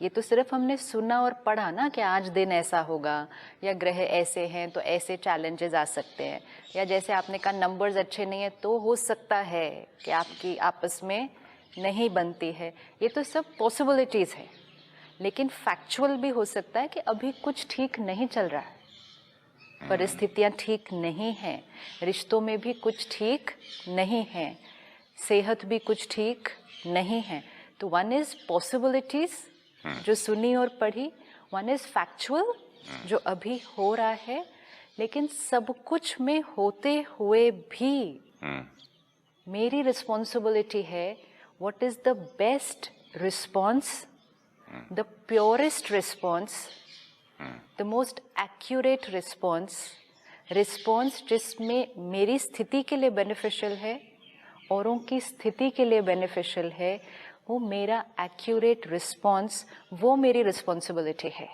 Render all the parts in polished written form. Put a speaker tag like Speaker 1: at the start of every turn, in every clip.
Speaker 1: ये तो सिर्फ हमने सुना और पढ़ा ना कि आज दिन ऐसा होगा, या ग्रह ऐसे हैं तो ऐसे चैलेंजेस आ सकते हैं, या जैसे आपने कहा नंबर्स अच्छे नहीं है तो हो सकता है कि आपकी आपस में नहीं बनती है। ये तो सब पॉसिबिलिटीज़ है, लेकिन फैक्चुअल भी हो सकता है कि अभी कुछ ठीक नहीं चल रहा है, परिस्थितियाँ ठीक नहीं हैं, रिश्तों में भी कुछ ठीक नहीं है, सेहत भी कुछ ठीक नहीं है। तो वन इज़ पॉसिबिलिटीज़ जो सुनी और पढ़ी, वन इज़ फैक्चुअल जो अभी हो रहा है। लेकिन सब कुछ में होते हुए भी मेरी रिस्पॉन्सिबिलिटी है, what is the best response, the purest response, the most accurate response जिसमें मेरी स्थिति के लिए बेनिफिशियल है, औरों की स्थिति के लिए बेनिफिशियल है, वो मेरा एक्यूरेट रिस्पॉन्स, वो मेरी रिस्पॉन्सिबिलिटी है।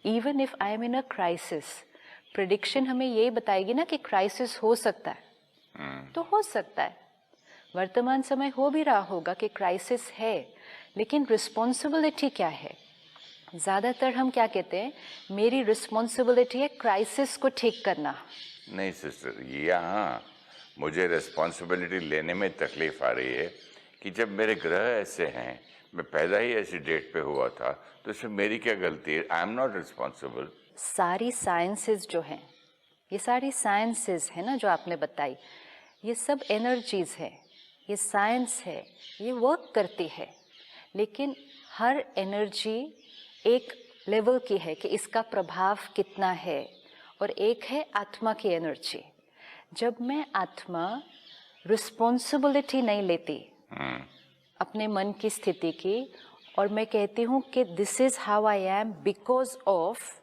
Speaker 1: Even if I am in a crisis, prediction हमें ये बताएगी ना कि क्राइसिस हो सकता है, तो हो सकता है, वर्तमान समय हो भी रहा होगा कि क्राइसिस है, लेकिन रिस्पॉन्सिबिलिटी क्या है? ज़्यादातर हम क्या कहते हैं, मेरी रिस्पॉन्सिबिलिटी है क्राइसिस को ठीक करना।
Speaker 2: नहीं सिस्टर, यहाँ मुझे रिस्पॉन्सिबिलिटी लेने में तकलीफ आ रही है कि जब मेरे ग्रह ऐसे हैं, मैं पैदा ही ऐसी डेट पे हुआ था, तो इसमें मेरी क्या गलती है? I am not responsible.
Speaker 1: सारी साइंसेस जो हैं, ये सारी साइंसेस है ना जो आपने बताई, ये सब एनर्जीज है, ये साइंस है, ये वर्क करती है, लेकिन हर एनर्जी एक लेवल की है कि इसका प्रभाव कितना है, और एक है आत्मा की एनर्जी। जब मैं आत्मा रिस्पॉन्सिबिलिटी नहीं लेती अपने मन की स्थिति की, और मैं कहती हूँ कि this is how I am because of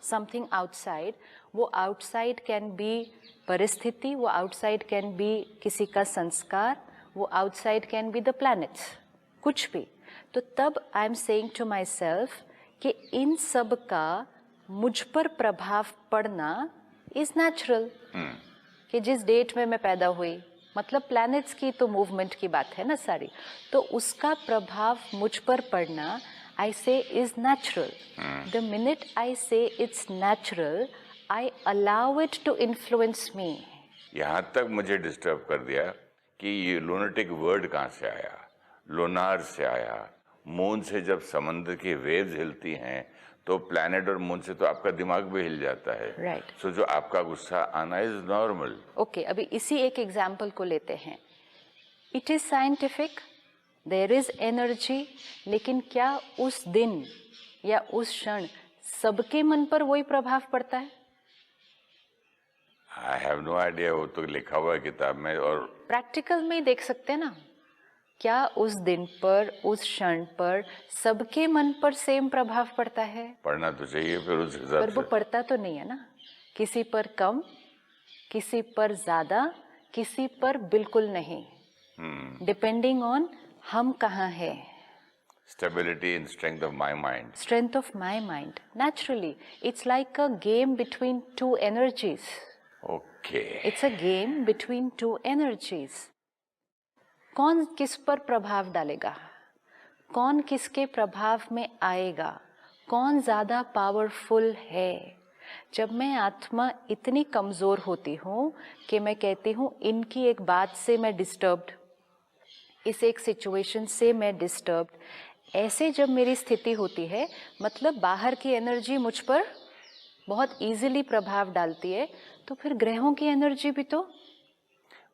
Speaker 1: something outside, वो आउटसाइड कैन बी परिस्थिति, वो आउटसाइड कैन बी किसी का संस्कार, वो outside can be the planets, कुछ भी। तो तब I am saying to myself कि इन सब का मुझ पर प्रभाव पड़ना इज नेचुरल। कि जिस डेट में मैं पैदा हुई, मतलब प्लैनेट्स की तो मूवमेंट की बात है ना सारी, तो उसका प्रभाव मुझ पर पड़ना I say is natural. The minute I say it's natural, I allow it to influence me.
Speaker 2: यहाँ तक मुझे डिस्टर्ब कर दिया कि ये लूनेटिक वर्ड कहाँ से आया, लोनार से आया। मून से जब समंदर की वेव्स हिलती हैं तो प्लैनेट और मून से तो आपका दिमाग भी हिल जाता है।
Speaker 1: राइट।
Speaker 2: सो जो आपका गुस्सा आना इज नॉर्मल।
Speaker 1: ओके, अभी इसी एक एग्जाम्पल को लेते हैं। It is scientific, there is energy, लेकिन क्या उस दिन या उस क्षण सबके मन पर वही प्रभाव पड़ता है?
Speaker 2: आई हैव नो आइडिया, वो तो लिखा हुआ है किताब में। और
Speaker 1: प्रैक्टिकल में ही देख सकते हैं ना, क्या उस दिन पर, उस क्षण पर सबके मन पर सेम प्रभाव पड़ता है?
Speaker 2: पढ़ना तो चाहिए फिर उस हिसाब
Speaker 1: पर वो
Speaker 2: से।
Speaker 1: पड़ता तो नहीं है ना, किसी पर कम, किसी पर ज्यादा, किसी पर बिल्कुल नहीं, डिपेंडिंग ऑन हम कहाँ है।
Speaker 2: Stability and strength of my mind.
Speaker 1: Strength of my mind, naturally it's like a game between two energies.
Speaker 2: Okay,
Speaker 1: it's a game between two energies. कौन किस पर प्रभाव डालेगा, कौन किसके प्रभाव में आएगा, कौन ज्यादा पावरफुल है? जब मैं आत्मा इतनी कमजोर होती हूँ कि मैं कहती हूँ इनकी एक बात से मैं डिस्टर्ब्ड, इस एक सिचुएशन से मैं डिस्टर्ब्ड, ऐसे जब मेरी स्थिति होती है, मतलब बाहर की एनर्जी मुझ पर बहुत इजीली प्रभाव डालती है, तो फिर ग्रहों की एनर्जी भी तो।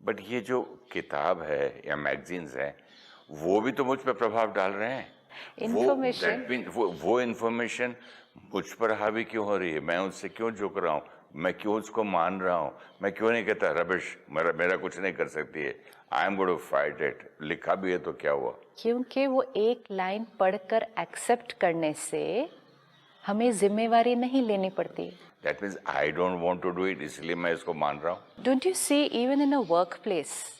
Speaker 2: बट ये जो किताब है या मैगजीन्स है, वो भी तो मुझ पर प्रभाव डाल रहे हैं।
Speaker 1: Information।
Speaker 2: वो इन्फॉर्मेशन मुझ पर हावी क्यों हो रही है? मैं उससे क्यों झुक रहा हूँ? मैं क्यों उसको मान रहा हूँ? मैं क्यों नहीं कहता रबिश, मेरा कुछ नहीं कर सकती है, I am going to fight it? लिखा भी है तो क्या हुआ?
Speaker 1: क्योंकि वो एक लाइन पढ़कर एक्सेप्ट करने से हमें जिम्मेवारी नहीं लेनी पड़ती।
Speaker 2: That means I don't want to do it, इसलिए मैं इसको मान रहा हूँ।
Speaker 1: Don't you see even in a workplace,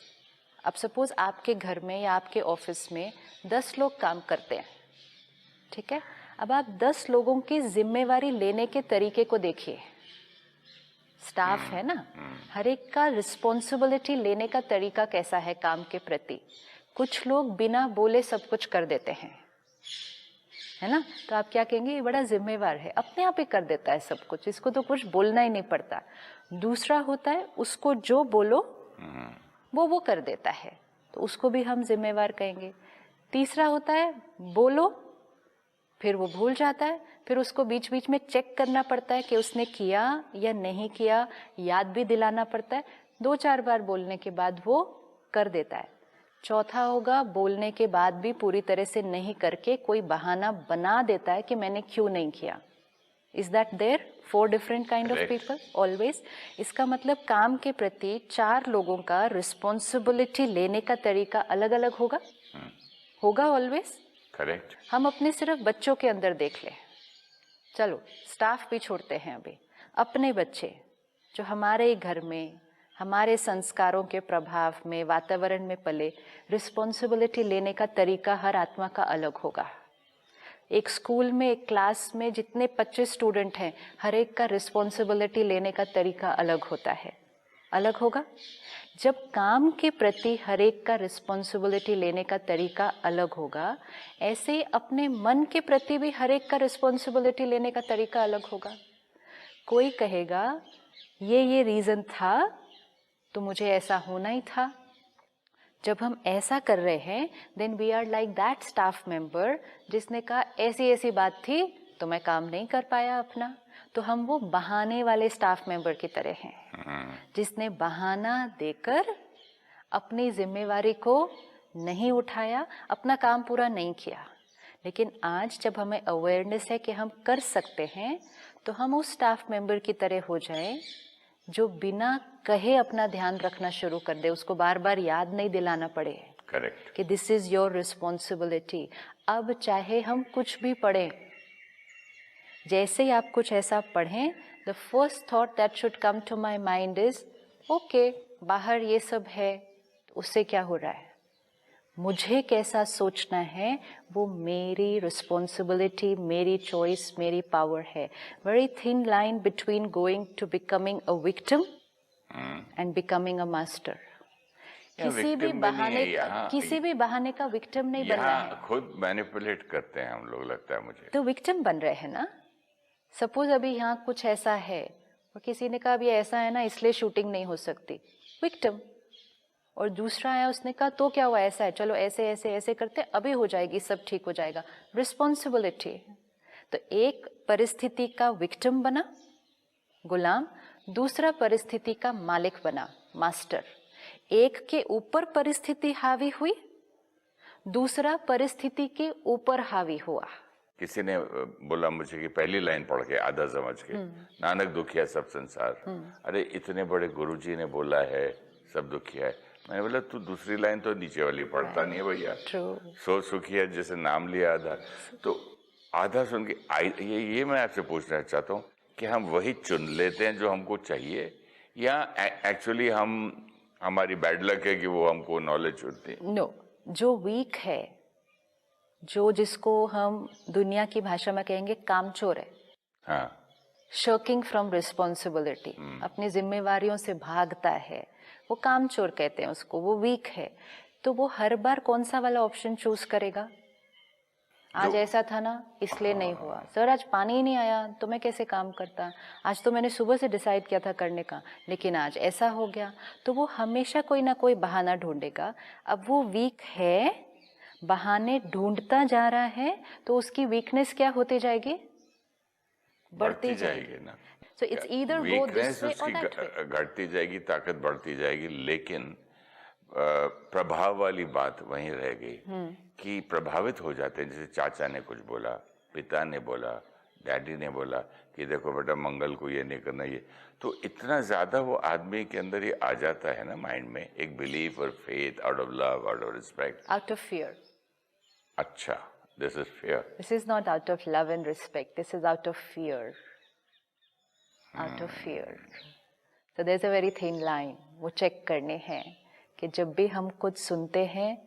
Speaker 1: अब सपोज आपके घर में या आपके ऑफिस में 10 लोग काम करते हैं, ठीक है? अब आप 10 लोगों की जिम्मेवारी लेने के तरीके को देखिए। स्टाफ है ना, हर एक का रिस्पॉन्सिबिलिटी लेने का तरीका कैसा है काम के प्रति। कुछ लोग बिना बोले सब कुछ कर देते हैं, है ना? तो आप क्या कहेंगे, ये बड़ा जिम्मेवार है, अपने आप ही कर देता है सब कुछ, इसको तो कुछ बोलना ही नहीं पड़ता। दूसरा होता है उसको जो बोलो वो कर देता है, तो उसको भी हम जिम्मेवार कहेंगे। तीसरा होता है बोलो फिर वो भूल जाता है, फिर उसको बीच बीच में चेक करना पड़ता है कि उसने किया या नहीं किया, याद भी दिलाना पड़ता है, 2-4 बार बोलने के बाद वो कर देता है। चौथा होगा बोलने के बाद भी पूरी तरह से नहीं करके कोई बहाना बना देता है कि मैंने क्यों नहीं किया। Is that there 4 different kind of people always? इसका मतलब काम के प्रति 4 लोगों का रिस्पॉन्सिबिलिटी लेने का तरीका अलग अलग होगा, होगा ऑलवेज।
Speaker 2: करेक्ट।
Speaker 1: हम अपने सिर्फ बच्चों के अंदर देख लें, चलो स्टाफ भी छोड़ते हैं अभी, अपने बच्चे जो हमारे ही घर में हमारे संस्कारों के प्रभाव में वातावरण में पले, रिस्पॉन्सिबिलिटी लेने का तरीका हर आत्मा का अलग होगा। एक स्कूल में एक क्लास में जितने 25 स्टूडेंट हैं, हर एक का रिस्पॉन्सिबिलिटी लेने का तरीका अलग होता है, अलग होगा। जब काम के प्रति हर एक का रिस्पॉन्सिबिलिटी लेने का तरीका अलग होगा, ऐसे ही अपने मन के प्रति भी हर एक का रिस्पॉन्सिबिलिटी लेने का तरीका अलग होगा। कोई कहेगा ये रीज़न था तो मुझे ऐसा होना ही था। जब हम ऐसा कर रहे हैं then we are like that staff member जिसने कहा ऐसी ऐसी बात थी तो मैं काम नहीं कर पाया अपना, तो हम वो बहाने वाले स्टाफ मेंबर की तरह हैं जिसने बहाना देकर अपनी जिम्मेवारी को नहीं उठाया, अपना काम पूरा नहीं किया। लेकिन आज जब हमें अवेयरनेस है कि हम कर सकते हैं, तो हम उस स्टाफ मेंबर की तरह हो जाए जो बिना कहे अपना ध्यान रखना शुरू कर दे, उसको बार बार याद नहीं दिलाना पड़े
Speaker 2: करेक्ट
Speaker 1: कि दिस इज योर रिस्पॉन्सिबिलिटी। अब चाहे हम कुछ भी पढ़ें, जैसे ही आप कुछ ऐसा पढ़ें, the first thought that should come to my mind is okay, बाहर ये सब है, उससे क्या हो रहा है, मुझे कैसा सोचना है वो मेरी रिस्पॉन्सिबिलिटी, मेरी चॉइस, मेरी पावर है। Very thin line between going to becoming a victim and becoming a master. किसी भी बहाने का विक्टिम नहीं बनना है।
Speaker 2: खुद मैनिपुलेट करते हैं हम लोग, लगता है मुझे।
Speaker 1: तो विक्टिम बन रहे हैं ना। सपोज अभी यहाँ कुछ ऐसा है और किसी ने कहा अब ये ऐसा है ना इसलिए शूटिंग नहीं हो सकती, विक्टिम। और दूसरा आया, उसने कहा तो क्या हुआ, ऐसा है, चलो ऐसे ऐसे ऐसे करते अभी हो जाएगी, सब ठीक हो जाएगा, रिस्पॉन्सिबिलिटी। तो एक परिस्थिति का विक्टिम बना, गुलाम, दूसरा परिस्थिति का मालिक बना, मास्टर। एक के ऊपर परिस्थिति हावी हुई, दूसरा परिस्थिति के ऊपर हावी हुआ।
Speaker 2: किसी ने बोला मुझे कि पहली लाइन पढ़ के आधा समझ के, नानक दुखिया सब संसार। अरे इतने बड़े गुरुजी ने बोला है सब दुखिया है। मैंने बोला तू दूसरी लाइन तो नीचे वाली पढ़ता नहीं है भैया। सो सुखिया जैसे नाम लिया आधा, तो आधा सुन के ये मैं आपसे पूछना चाहता हूँ कि हम वही चुन लेते हैं जो हमको चाहिए, या एक्चुअली हमारी बैड लक है कि वो हमको नॉलेज होती है?
Speaker 1: नो, जो वीक है, जो जिसको हम दुनिया की भाषा में कहेंगे कामचोर है,
Speaker 2: हाँ,
Speaker 1: शर्किंग फ्रॉम रिस्पॉन्सिबिलिटी, अपनी जिम्मेवारियों से भागता है, वो कामचोर कहते हैं उसको, वो वीक है। तो वो हर बार कौन सा वाला ऑप्शन चूज करेगा? आज ऐसा था ना इसलिए नहीं हुआ, सर आज पानी ही नहीं आया तो मैं कैसे काम करता, आज तो मैंने सुबह से डिसाइड किया था करने का लेकिन आज ऐसा हो गया। तो वो हमेशा कोई ना कोई बहाना ढूंढेगा। अब वो वीक है, बहाने ढूंढता जा रहा है, तो उसकी वीकनेस क्या होती जाएगी? बढ़ती जाएगी
Speaker 2: ना।
Speaker 1: So it's either go this way और दैट वे।
Speaker 2: घटती जाएगी, ताकत बढ़ती जाएगी, लेकिन प्रभाव वाली बात वहीं रह गई कि प्रभावित हो जाते हैं। जैसे चाचा ने कुछ बोला, पिता ने बोला, डैडी ने बोला कि देखो बेटा मंगल को ये नहीं करना, ये तो इतना ज्यादा वो आदमी के अंदर ये आ जाता है ना माइंड में, एक बिलीफ और faith, out of love, out of respect,
Speaker 1: out of fear.
Speaker 2: अच्छा, this is fear,
Speaker 1: this is not out of love and respect, this is out of fear, out of fear. So there is a very thin line, वो check करने हैं कि जब भी हम कुछ सुनते हैं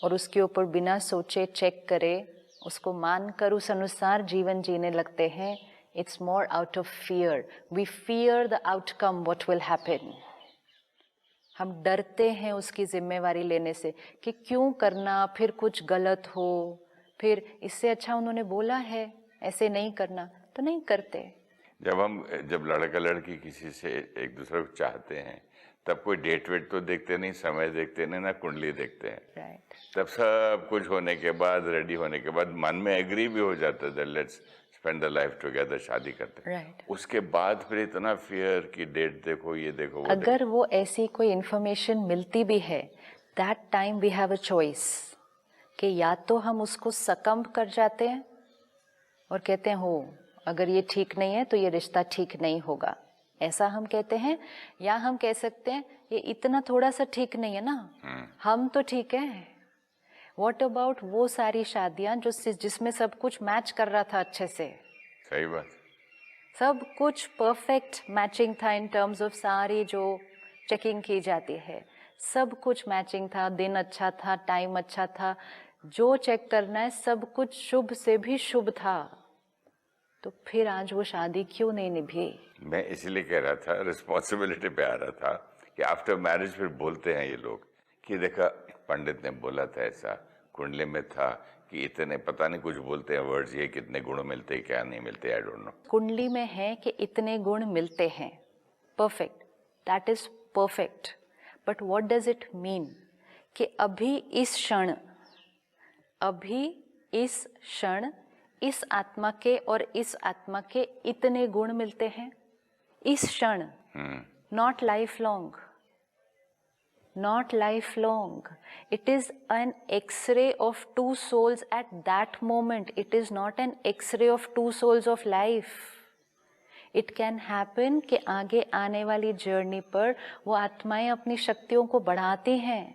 Speaker 1: और उसके ऊपर बिना सोचे चेक करे, उसको मानकर उस अनुसार जीवन जीने लगते हैं, it's more out of fear. We fear the outcome, what will happen. हम डरते हैं उसकी जिम्मेवारी लेने से कि क्यों करना, फिर कुछ गलत हो, फिर इससे अच्छा उन्होंने बोला है ऐसे नहीं करना, तो नहीं करते।
Speaker 2: जब लड़का लड़की किसी से एक दूसरे को चाहते हैं तब कोई डेट वेट तो देखते नहीं, समय देखते नहीं, ना कुंडली देखते हैं।
Speaker 1: राइट।
Speaker 2: तब सब कुछ होने के बाद, रेडी होने के बाद मन में एग्री भी हो जाता है, let's spend the life together, शादी करते हैं।
Speaker 1: राइट।
Speaker 2: उसके बाद फिर इतना फियर कि डेट देखो, ये देखो, वो
Speaker 1: अगर वो ऐसी कोई इंफॉर्मेशन मिलती भी है, that time we have a choice कि या तो हम उसको सकम्ब कर जाते हैं और कहते हैं हो अगर ये ठीक नहीं है तो ये रिश्ता ठीक नहीं होगा, ऐसा हम कहते हैं, या हम कह सकते हैं ये इतना थोड़ा सा ठीक नहीं है ना, हम तो ठीक है। व्हाट अबाउट वो सारी शादियां जिसमें सब कुछ मैच कर रहा था अच्छे से,
Speaker 2: सही बात।
Speaker 1: सब कुछ परफेक्ट मैचिंग था इन टर्म्स ऑफ सारी जो चेकिंग की जाती है, सब कुछ मैचिंग था, दिन अच्छा था, टाइम अच्छा था, जो चेक करना है सब कुछ शुभ से भी शुभ था, तो फिर आज वो शादी क्यों नहीं निभी?
Speaker 2: मैं इसलिए कह रहा था, रिस्पॉन्सिबिलिटी पे आ रहा था कि आफ्टर मैरिज फिर बोलते हैं ये लोग कि देखा पंडित ने बोला था, ऐसा कुंडली में था कि इतने, पता नहीं कुछ बोलते हैं वर्ड्स, ये कितने गुण मिलते हैं क्या नहीं मिलते, आई डोंट नो।
Speaker 1: कुंडली में है कि इतने गुण मिलते हैं, perfect, that is perfect, but what does it mean कि अभी इस क्षण इस आत्मा के और इस आत्मा के इतने गुण मिलते हैं इस क्षण, not life long, not lifelong. It is an X-ray of two souls at that moment. It is not an X-ray of two souls of life. It can happen कि आगे आने वाली जर्नी पर वो आत्माएं अपनी शक्तियों को बढ़ाती हैं,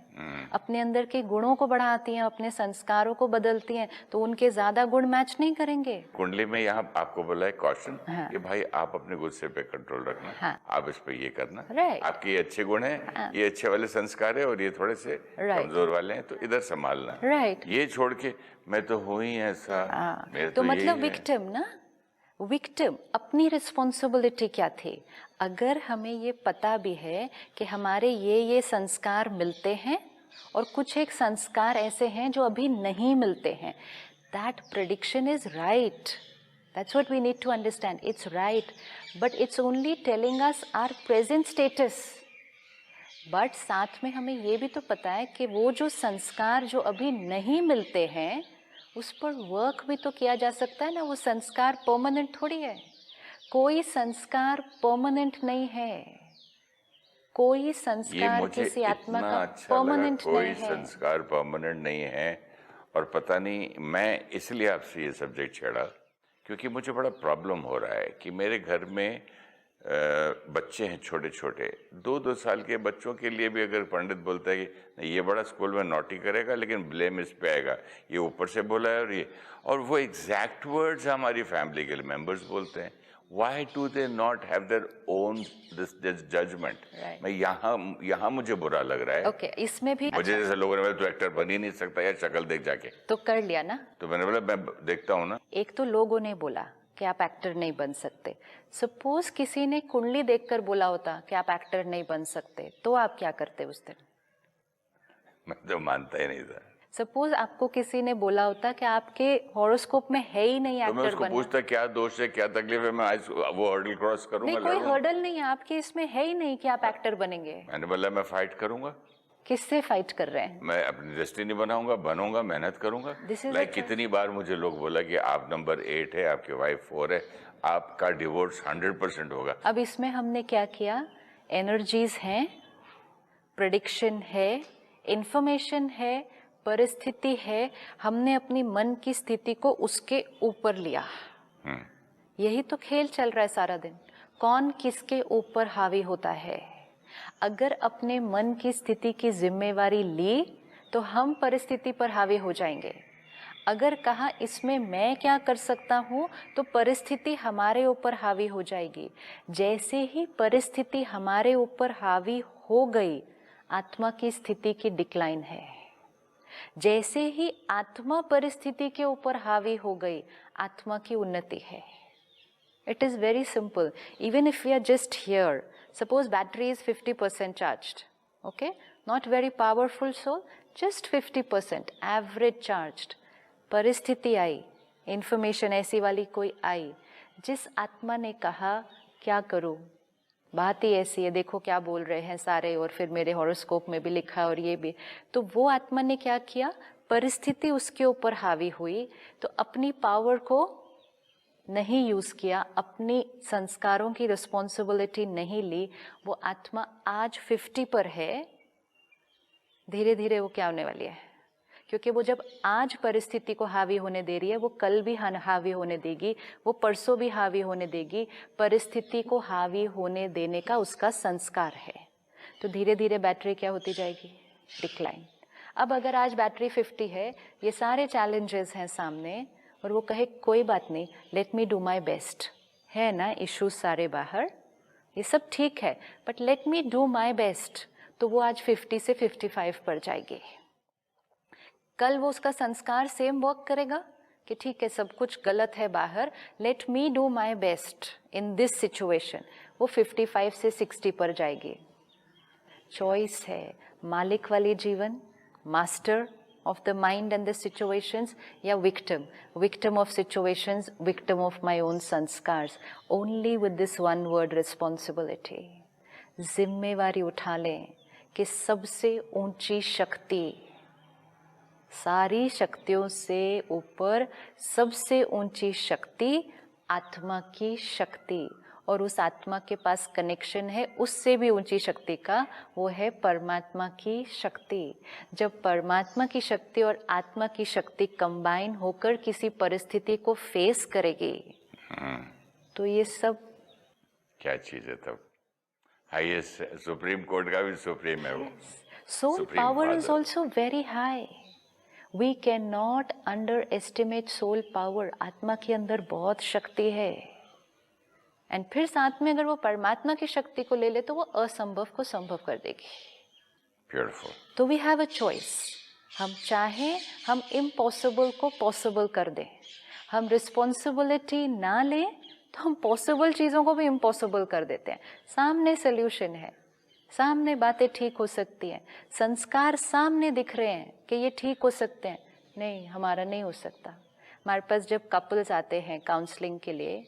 Speaker 1: अपने अंदर के गुणों को बढ़ाती हैं, अपने संस्कारों को बदलती हैं, तो उनके ज्यादा गुण मैच नहीं करेंगे।
Speaker 2: कुंडली में यहाँ आपको बोला है कॉशन, कि भाई आप अपने गुस्से पे कंट्रोल रखना, आप इस पे ये करना, आपके ये अच्छे गुण हैं, ये अच्छे वाले संस्कार है, और ये थोड़े से कमजोर वाले हैं, तो इधर संभालना। ये छोड़ के मैं तो हूँ ही ऐसा,
Speaker 1: तो मतलब विक्टिम ना, विक्टिम अपनी रिस्पॉन्सिबिलिटी क्या थी? अगर हमें ये पता भी है कि हमारे ये संस्कार मिलते हैं और कुछ एक संस्कार ऐसे हैं जो अभी नहीं मिलते हैं, that prediction is right, that's what we need to understand, it's right, but it's only telling us our present status. But साथ में हमें ये भी तो पता है कि वो जो संस्कार जो अभी नहीं मिलते हैं उस पर वर्क भी तो किया जा सकता है ना। वो संस्कार परमानेंट थोड़ी है, कोई संस्कार परमानेंट नहीं है, कोई संस्कार किसी आत्मा का परमानेंट नहीं है।
Speaker 2: कोई संस्कार परमानेंट नहीं है। और पता नहीं, मैं इसलिए आपसे ये सब्जेक्ट छेड़ा क्योंकि मुझे बड़ा प्रॉब्लम हो रहा है कि मेरे घर में बच्चे हैं छोटे छोटे, 2-2 साल के बच्चों के लिए भी अगर पंडित बोलता है कि ये बड़ा स्कूल में नॉटी करेगा लेकिन ब्लेम इस पे आएगा, ये ऊपर से बोला है, और वो एग्जैक्ट वर्ड्स हमारी फैमिली के मेंबर्स बोलते हैं। Why do they not have their own this judgment? मैं यहाँ मुझे बुरा लग रहा है।
Speaker 1: Okay, इसमें भी
Speaker 2: मुझे जैसे लोगों ने बोला तू एक्टर बन ही नहीं सकता यार, शक्ल देख जाके,
Speaker 1: तो कर लिया ना।
Speaker 2: तो मैंने बोला मैं देखता हूँ ना।
Speaker 1: एक तो लोगों ने बोला कि आप एक्टर नहीं बन सकते, सपोज किसी ने कुंडली देखकर बोला होता कि आप एक्टर नहीं बन सकते, तो आप क्या करते उस दिन?
Speaker 2: मैं तो मानता ही नहीं था।
Speaker 1: सपोज आपको किसी ने बोला होता कि आपके हॉरोस्कोप में है ही नहीं एक्टर बनना,
Speaker 2: तो मैं उसको पूछता क्या दोष है, क्या तकलीफ है, मैं आज वो हर्डल क्रॉस करूंगा?
Speaker 1: नहीं, कोई हर्डल नहीं है आपके, इसमें है ही नहीं कि आप एक्टर बनेंगे।
Speaker 2: मैंने बोला मैं फाइट करूंगा।
Speaker 1: किससे फाइट कर रहे हैं?
Speaker 2: मैं अपनी डेस्टिनी बनूंगा, मेहनत करूंगा। लाइक कितनी बार मुझे लोग बोला कि आप नंबर 8 है, आपकी वाइफ 4 है, आपका डिवोर्स 100% होगा।
Speaker 1: अब इसमें हमने क्या किया? एनर्जीज हैं, प्रेडिक्शन है, इंफॉर्मेशन है, परिस्थिति है, हमने अपनी मन की स्थिति को उसके ऊपर लिया। यही तो खेल चल रहा है सारा दिन, कौन किसके ऊपर हावी होता है। अगर अपने मन की स्थिति की जिम्मेवारी ली तो हम परिस्थिति पर हावी हो जाएंगे। अगर कहा इसमें मैं क्या कर सकता हूँ तो परिस्थिति हमारे ऊपर हावी हो जाएगी। जैसे ही परिस्थिति हमारे ऊपर हावी हो गई, आत्मा की स्थिति की डिक्लाइन है। जैसे ही आत्मा परिस्थिति के ऊपर हावी हो गई, आत्मा की उन्नति है। It is very simple. Even if we are just here, suppose battery is 50% charged, okay? Not very powerful soul, just 50%, average charged. परिस्थिति आई, इन्फॉर्मेशन ऐसी वाली कोई आई, जिस आत्मा ने कहा क्या करूं, बात ही ऐसी है, देखो क्या बोल रहे हैं सारे, और फिर मेरे हॉरोस्कोप में भी लिखा और ये भी, तो वो आत्मा ने क्या किया, परिस्थिति उसके ऊपर हावी हुई तो अपनी पावर को नहीं यूज किया, अपनी संस्कारों की रिस्पॉन्सिबिलिटी नहीं ली। वो आत्मा आज 50 पर है, धीरे धीरे वो क्या होने वाली है, क्योंकि वो जब आज परिस्थिति को हावी होने दे रही है, वो कल भी हावी होने देगी, वो परसों भी हावी होने देगी। परिस्थिति को हावी होने देने का उसका संस्कार है। तो धीरे धीरे बैटरी क्या होती जाएगी, डिक्लाइन। अब अगर आज बैटरी 50 है, ये सारे चैलेंजेस हैं सामने, और वो कहे कोई बात नहीं, let me do my best, है ना इश्यूज सारे बाहर, ये सब ठीक है, but let me do my best, तो वो आज 50 से 55 पर जाएगी। कल वो उसका संस्कार सेम वर्क करेगा कि ठीक है सब कुछ गलत है बाहर, let me do my best in this situation, वो 55 से 60 पर जाएगी। चॉइस है, मालिक वाली जीवन, master of the mind and the situations, या victim of situations, victim of my own sanskars, only with this one word responsibility। जिम्मेवारी उठा लें कि सबसे ऊंची शक्ति, सारी शक्तियों से ऊपर सबसे ऊंची शक्ति आत्मा की शक्ति, और उस आत्मा के पास कनेक्शन है उससे भी ऊंची शक्ति का, वो है परमात्मा की शक्ति। जब परमात्मा की शक्ति और आत्मा की शक्ति कंबाइन होकर किसी परिस्थिति को फेस करेगी, तो ये सब
Speaker 2: क्या चीज है तब, हाईएस्ट सुप्रीम कोर्ट का भी सुप्रीम है वो।
Speaker 1: Soul power is also very high. We can not underestimate soul power. आत्मा के अंदर बहुत शक्ति है, एंड फिर साथ में अगर वो परमात्मा की शक्ति को ले ले तो वो असंभव को संभव कर देगी।
Speaker 2: ब्यूटीफुल।
Speaker 1: तो वी हैव अ चॉइस, हम चाहें हम इम्पॉसिबल को पॉसिबल कर दें, हम रिस्पॉन्सिबिलिटी ना लें तो हम पॉसिबल चीज़ों को भी इम्पॉसिबल कर देते हैं। सामने सोल्यूशन है, सामने बातें ठीक हो सकती हैं, संस्कार सामने दिख रहे हैं कि ये ठीक हो सकते हैं, नहीं हमारा नहीं हो सकता। हमारे पास जब कपल्स आते हैं काउंसलिंग के लिए,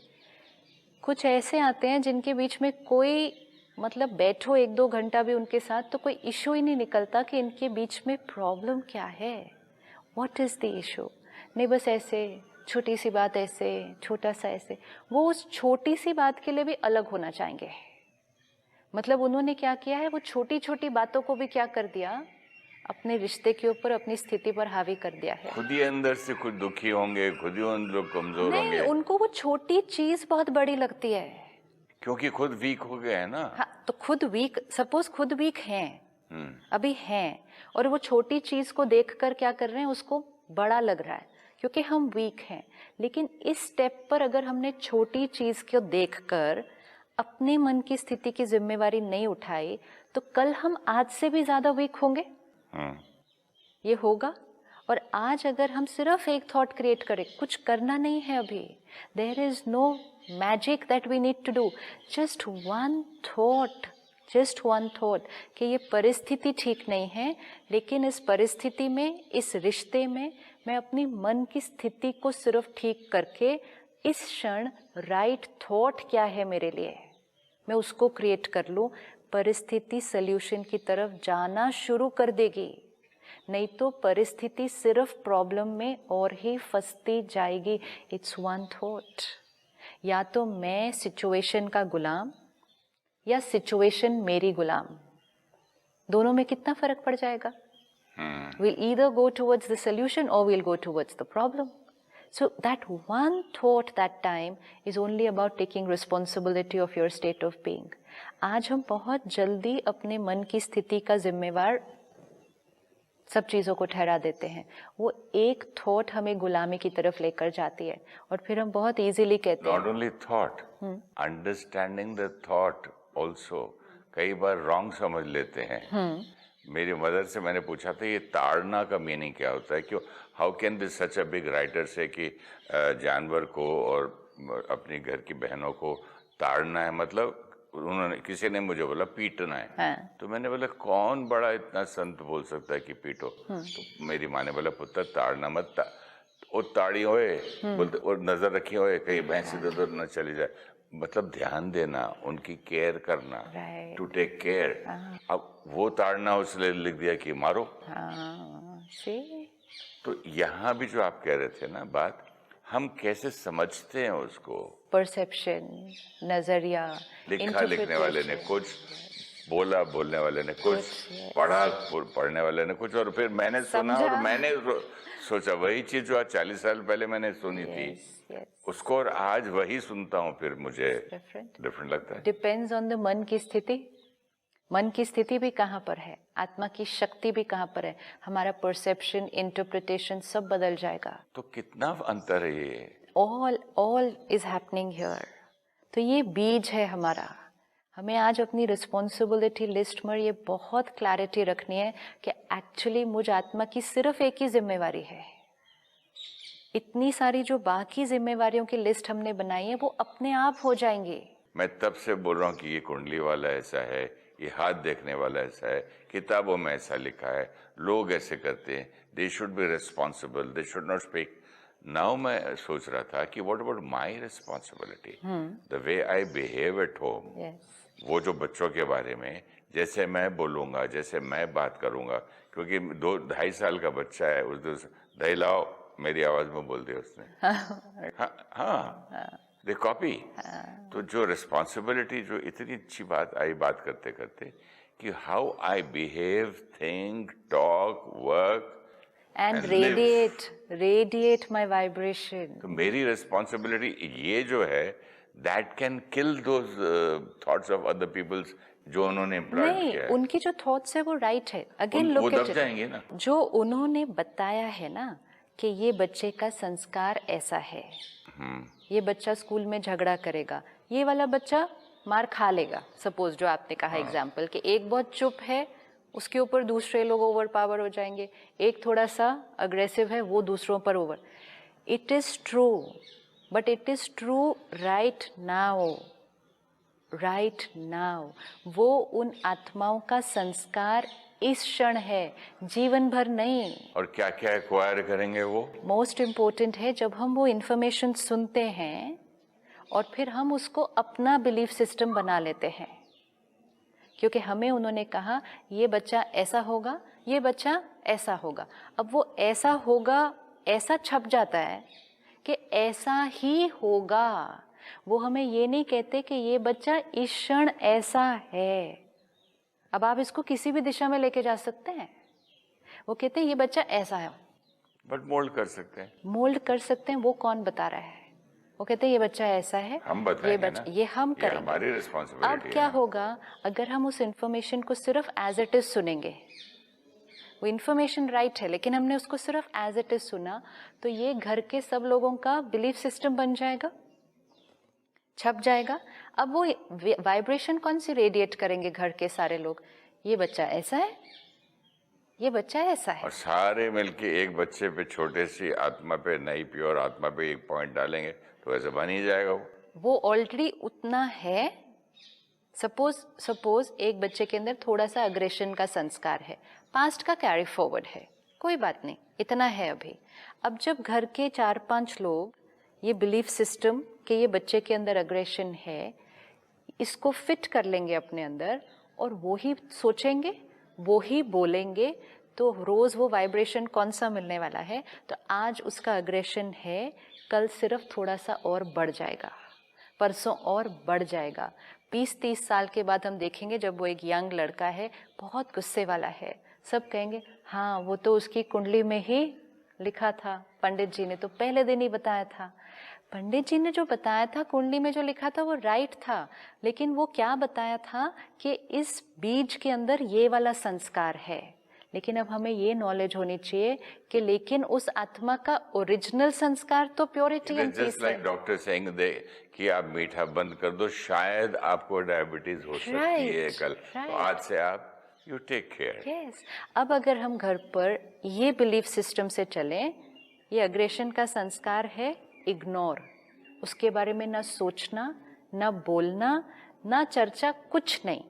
Speaker 1: कुछ ऐसे आते हैं जिनके बीच में कोई मतलब बैठो 1-2 घंटा भी उनके साथ तो कोई इशू ही नहीं निकलता कि इनके बीच में प्रॉब्लम क्या है, व्हाट इज़ द इशू। नहीं बस ऐसे छोटी सी बात, ऐसे छोटा सा ऐसे, वो उस छोटी सी बात के लिए भी अलग होना चाहेंगे। मतलब उन्होंने क्या किया है, वो छोटी छोटी बातों को भी क्या कर दिया, अपने रिश्ते के ऊपर, अपनी स्थिति पर हावी कर दिया है।
Speaker 2: खुद ही अंदर से खुद दुखी होंगे, खुद ही उन लोग कमजोर होंगे।
Speaker 1: उनको वो छोटी चीज बहुत बड़ी लगती है,
Speaker 2: क्योंकि खुद वीक हो गए हैं ना।
Speaker 1: हाँ, तो खुद वीक, सपोज खुद वीक हैं, अभी हैं, और वो छोटी चीज को देखकर क्या कर रहे हैं, उसको बड़ा लग रहा है क्योंकि हम वीक हैं। लेकिन इस स्टेप पर अगर हमने छोटी चीज को देखकर अपने मन की स्थिति की जिम्मेवारी नहीं उठाई तो कल हम आज से भी ज्यादा वीक होंगे। ये होगा। और आज अगर हम सिर्फ एक थॉट क्रिएट करें, कुछ करना नहीं है अभी, there is no magic that we need to do, just one thought कि ये परिस्थिति ठीक नहीं है, लेकिन इस परिस्थिति में, इस रिश्ते में मैं अपनी मन की स्थिति को सिर्फ ठीक करके इस क्षण राइट थॉट क्या है मेरे लिए, मैं उसको क्रिएट कर लूँ, परिस्थिति सल्यूशन की तरफ जाना शुरू कर देगी। नहीं तो परिस्थिति सिर्फ प्रॉब्लम में और ही फंसती जाएगी। It's one thought. या तो मैं सिचुएशन का गुलाम या सिचुएशन मेरी गुलाम, दोनों में कितना फर्क पड़ जाएगा। We'll either go towards the solution or we'll go towards the problem. So that one thought that time is only about taking responsibility of your state of being. आज हम बहुत जल्दी अपने मन की स्थिति का जिम्मेवार सब चीज़ों को ठहरा देते हैं। वो एक थॉट हमें गुलामी की तरफ लेकर जाती है और फिर हम बहुत इजीली कहते हैं।
Speaker 2: Not only thought, understanding the thought also कई बार wrong समझ लेते हैं। मेरी मदर से मैंने पूछा था ये ताड़ना का मीनिंग क्या होता है, क्यों, how can this such a big writer से कि जानवर को और अपनी घर की बहनों को ताड़ना है, मतलब उन्होंने, किसी ने मुझे बोला पीटना है।
Speaker 1: हाँ।
Speaker 2: तो मैंने बोला कौन बड़ा इतना संत बोल सकता है कि पीटो। तो मेरी माँ ने बोला पुत्र ताड़ना मत वो ताड़ी होए बोलते, और नजर रखी होए कहीं भैंस इधर उधर न चली जाए, मतलब ध्यान देना, उनकी केयर करना,
Speaker 1: Right.
Speaker 2: To take care. अब वो ताड़ना उसने लिख दिया कि मारो।
Speaker 1: see,
Speaker 2: तो यहाँ भी जो आप कह रहे थे ना बात, हम कैसे समझते हैं उसको।
Speaker 1: perception, नजरिया,
Speaker 2: लिखा लिखने वाले ने
Speaker 1: interpretation.
Speaker 2: कुछ, बोला बोलने वाले ने कुछ,
Speaker 1: yes.
Speaker 2: पढ़ा पढ़ने वाले ने कुछ, और फिर मैंने सुना और
Speaker 1: समझा।
Speaker 2: मैंने सोचा वही चीज जो आज 40 साल पहले मैंने सुनी थी,
Speaker 1: yes.
Speaker 2: उसको और आज वही सुनता हूँ, फिर मुझे
Speaker 1: Different.
Speaker 2: डिफरेंट लगता है।
Speaker 1: Depends on the मन की स्थिति। मन की स्थिति भी कहाँ पर है, आत्मा की शक्ति भी कहाँ पर है, हमारा परसेप्शन, इंटरप्रिटेशन सब बदल जाएगा।
Speaker 2: तो कितना अंतर है ये।
Speaker 1: all is happening here। तो ये बीज है हमारा। हमें आज अपनी रिस्पॉन्सिबिलिटी लिस्ट में ये बहुत क्लैरिटी रखनी है कि एक्चुअली मुझ आत्मा की सिर्फ एक ही जिम्मेवारी है। इतनी सारी जो बाकी जिम्मेवारियों की लिस्ट हमने बनाई है वो अपने आप हो जाएंगी।
Speaker 2: मैं तब से बोल रहा हूँ कि ये कुंडली वाला ऐसा है, ये हाथ देखने वाला ऐसा है, किताबों में ऐसा लिखा है, लोग ऐसे करते हैं, they should be responsible, they should not speak. Now मैं सोच रहा था कि what about my responsibility, the way I behave at home. वो जो बच्चों के बारे में जैसे मैं बोलूँगा, जैसे मैं बात करूँगा, क्योंकि 2-2.5 साल का बच्चा है, उस दिन दही लाओ मेरी आवाज़ में बोल दिया उसने। हाँ, दे कॉपी। तो जो रिस्पॉन्सिबिलिटी, जो इतनी अच्छी बात आई बात करते करते कि how I behave, think, talk, work
Speaker 1: and radiate my vibration.
Speaker 2: तो मेरी रिस्पॉन्सिबिलिटी ये जो है, that can kill those thoughts of other peoples जो उन्होंने इम्प्लांट किया है।
Speaker 1: उनकी जो थॉट्स है वो राइट है। अगेन लुक
Speaker 2: वो
Speaker 1: एट
Speaker 2: दब जाएंगे ना।
Speaker 1: जो उन्होंने बताया है ना कि ये बच्चे का संस्कार ऐसा है, ये बच्चा स्कूल में झगड़ा करेगा, ये वाला बच्चा मार खा लेगा। सपोज जो आपने कहा एग्जाम्पल कि एक बहुत चुप है, उसके ऊपर दूसरे लोग ओवर पावर हो जाएंगे, एक थोड़ा सा अग्रेसिव है, वो दूसरों पर over. It is true, but it is true right now. वो उन आत्माओं का संस्कार इस क्षण है, जीवन भर नहीं। और
Speaker 2: क्या क्या एक्वायर करेंगे वो
Speaker 1: मोस्ट इम्पोर्टेंट है, जब हम वो इंफॉर्मेशन सुनते हैं और फिर हम उसको अपना बिलीफ सिस्टम बना लेते हैं, क्योंकि हमें उन्होंने कहा ये बच्चा ऐसा होगा, ये बच्चा ऐसा होगा। अब वो ऐसा होगा ऐसा छप जाता है कि ऐसा ही होगा। वो हमें ये नहीं कहते कि ये बच्चा इस क्षण ऐसा है। अब आप इसको किसी भी दिशा में लेके जा सकते हैं। वो कहते हैं ये बच्चा ऐसा है,
Speaker 2: बट मोल्ड कर सकते हैं।
Speaker 1: मोल्ड कर सकते हैं, वो कौन बता रहा है? वो कहते हैं ये बच्चा ऐसा है,
Speaker 2: हम बताएंगे ना,
Speaker 1: ये हम करेंगे,
Speaker 2: हमारी रिस्पॉन्सिबिलिटी।
Speaker 1: अब क्या होगा अगर हम उस इंफॉर्मेशन को सिर्फ एज इट इज सुनेंगे? वो इन्फॉर्मेशन राइट है, लेकिन हमने उसको सिर्फ एज इट इज सुना, तो ये घर के सब लोगों का बिलीफ सिस्टम बन जाएगा, छप जाएगा। अब वो वाइब्रेशन कौन सी रेडिएट करेंगे घर के सारे लोग? ये बच्चा ऐसा है, ये बच्चा ऐसा है,
Speaker 2: और सारे मिलके एक बच्चे पे, छोटे सी आत्मा पे, नई प्योर आत्मा पे एक पॉइंट डालेंगे तो ऐसे बन ही जाएगा।
Speaker 1: वो ऑलरेडी उतना है। सपोज एक बच्चे के अंदर थोड़ा सा अग्रेशन का संस्कार है, पास्ट का कैरी फॉरवर्ड है, कोई बात नहीं, इतना है अभी। अब जब घर के 4-5 लोग ये बिलीफ सिस्टम कि ये बच्चे के अंदर अग्रेशन है, इसको फिट कर लेंगे अपने अंदर और वो ही सोचेंगे, वो ही बोलेंगे, तो रोज वो वाइब्रेशन कौन सा मिलने वाला है? तो आज उसका अग्रेशन है, कल सिर्फ थोड़ा सा और बढ़ जाएगा, परसों और बढ़ जाएगा। 20-30 साल के बाद हम देखेंगे जब वो एक यंग लड़का है, बहुत गुस्से वाला है, सब कहेंगे हाँ वो तो उसकी कुंडली में ही लिखा था, पंडित जी ने तो पहले दिन ही बताया था। पंडित जी ने जो बताया था, कुंडली में जो लिखा था वो राइट था, लेकिन वो क्या बताया था कि इस बीज के अंदर ये वाला संस्कार है। लेकिन अब हमें ये नॉलेज होनी चाहिए कि लेकिन उस आत्मा का ओरिजिनल संस्कार तो प्योरिटी एंड पीस है।
Speaker 2: डॉक्टर सेइंग कि आप मीठा बंद कर दो, शायद आपको डायबिटीज हो सकती है कल, तो आज से आप यू टेक केयर।
Speaker 1: यस, अब अगर हम घर पर ये बिलीफ सिस्टम से चलें, ये अग्रेशन का संस्कार है, इग्नोर, उसके बारे में ना सोचना, ना बोलना, ना चर्चा, कुछ नहीं।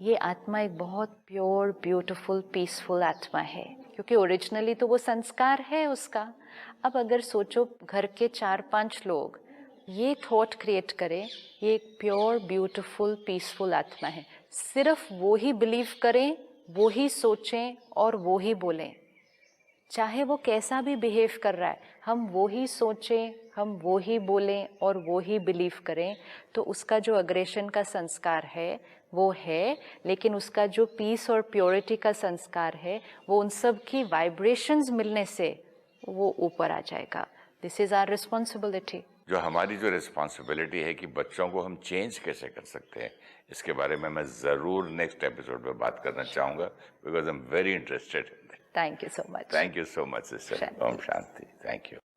Speaker 1: ये आत्मा एक बहुत प्योर, ब्यूटीफुल, पीसफुल आत्मा है। क्योंकि ओरिजिनली तो वो संस्कार है उसका। अब अगर सोचो घर के 4-5 लोग ये थॉट क्रिएट करें, ये एक प्योर ब्यूटीफुल पीसफुल आत्मा है, सिर्फ वो ही बिलीव करें, वो ही सोचें और वो ही बोलें, चाहे वो कैसा भी बिहेव कर रहा है, हम वो ही सोचें, हम वो ही बोलें और वो ही बिलीव करें, तो उसका जो अग्रेशन का संस्कार है वो है, लेकिन उसका जो पीस और प्योरिटी का संस्कार है वो उन सब की वाइब्रेशंस मिलने से वो ऊपर आ जाएगा। This is our responsibility.
Speaker 2: जो हमारी जो रिस्पॉन्सिबिलिटी है कि बच्चों को हम चेंज कैसे कर सकते हैं, इसके बारे में मैं ज़रूर नेक्स्ट एपिसोड में बात करना चाहूँगा, because I am very interested.
Speaker 1: Thank you so much.
Speaker 2: Thank you so much sister. Om Shanti. Thank you.